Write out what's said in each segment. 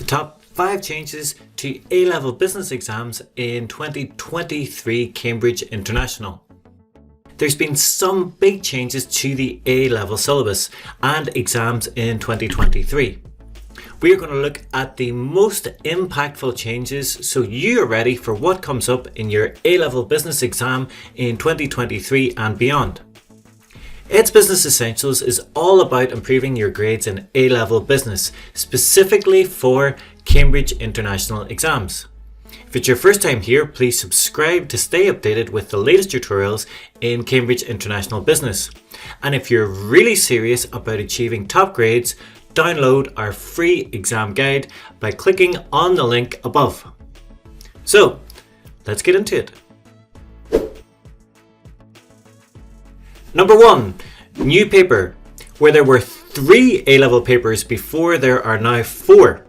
top 5 changes to A-level business exams in 2023 Cambridge International. There's been some big changes to the A-level syllabus and exams in 2023. We are going to look at the most impactful changes so you are ready for what comes up in your A-level business exam in 2023 and beyond. It's Business Essentials is all about improving your grades in A-level business, specifically for Cambridge International exams. If it's your first time here, please subscribe to stay updated with the latest tutorials in Cambridge International Business. And if you're really serious about achieving top grades, download our free exam guide by clicking on the link above. So, let's get into it. Number 1, new paper. Where there were 3 A-level papers before, there are now 4.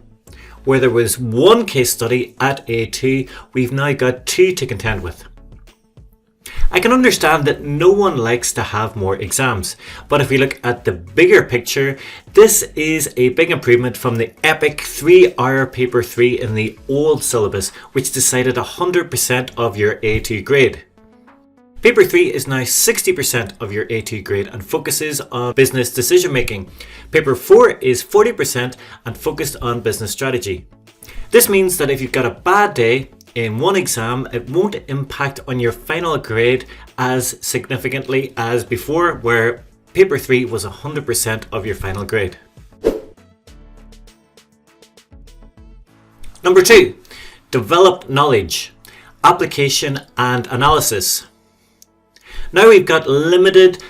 Where there was 1 case study at A2, we've now got 2 to contend with. I can understand that no one likes to have more exams, but if we look at the bigger picture, this is a big improvement from the epic 3-hour paper 3 in the old syllabus, which decided 100% of your A2 grade. Paper 3 is now 60% of your A2 grade and focuses on business decision making. Paper 4 is 40% and focused on business strategy. This means that if you've got a bad day in one exam, it won't impact on your final grade as significantly as before, where paper 3 was 100% of your final grade. Number 2, develop knowledge, application and analysis. Now we've got limited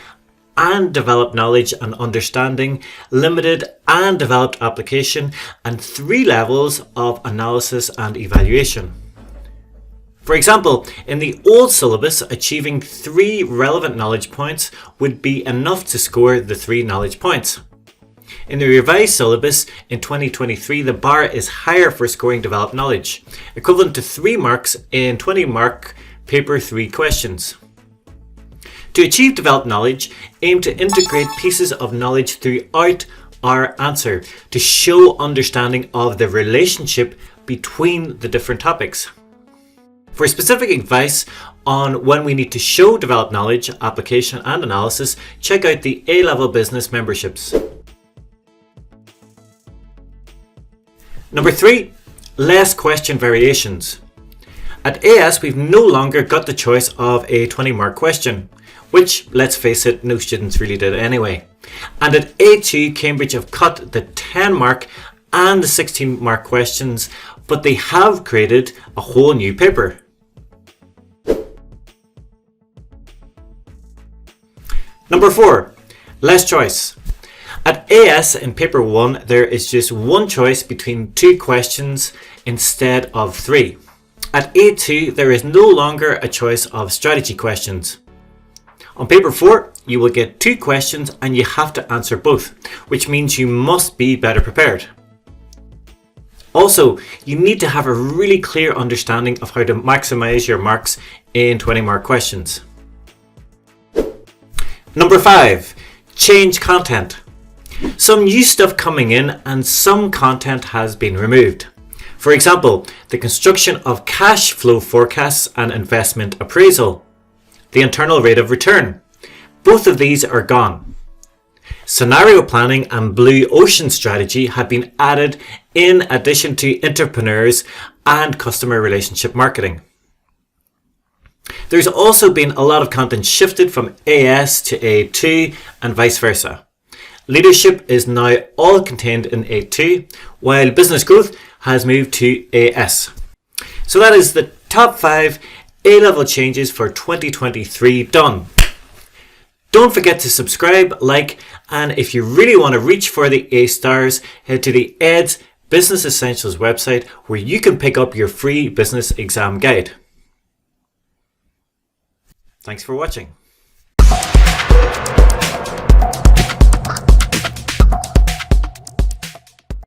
and developed knowledge and understanding, limited and developed application, and 3 levels of analysis and evaluation. For example, in the old syllabus, achieving 3 relevant knowledge points would be enough to score the 3 knowledge points. In the revised syllabus in 2023, the bar is higher for scoring developed knowledge, equivalent to 3 marks in 20-mark paper 3 questions. To achieve developed knowledge, aim to integrate pieces of knowledge throughout our answer to show understanding of the relationship between the different topics. For specific advice on when we need to show developed knowledge, application and analysis, check out the A-level business memberships. Number 3, less question variations. At AS, we've no longer got the choice of a 20-mark question, which, let's face it, no students really did anyway. And at A2, Cambridge have cut the 10-mark and the 16-mark questions, but they have created a whole new paper. Number 4, less choice. At AS in paper 1, there is just 1 choice between 2 questions instead of 3. At A2, there is no longer a choice of strategy questions. On paper 4, you will get 2 questions and you have to answer both, which means you must be better prepared. Also, you need to have a really clear understanding of how to maximize your marks in 20-mark questions. Number 5, change content. Some new stuff coming in and some content has been removed. For example, the construction of cash flow forecasts and investment appraisal. The internal rate of return. Both of these are gone. Scenario planning and blue ocean strategy have been added in addition to entrepreneurs and customer relationship marketing. There's also been a lot of content shifted from AS to A2 and vice versa. Leadership is now all contained in A2, while business growth has moved to AS. So that is the top 5 A-level changes for 2023 done. Don't forget to subscribe, like, and if you really want to reach for the A stars, head to the EDS Business Essentials website where you can pick up your free business exam guide. Thanks for watching.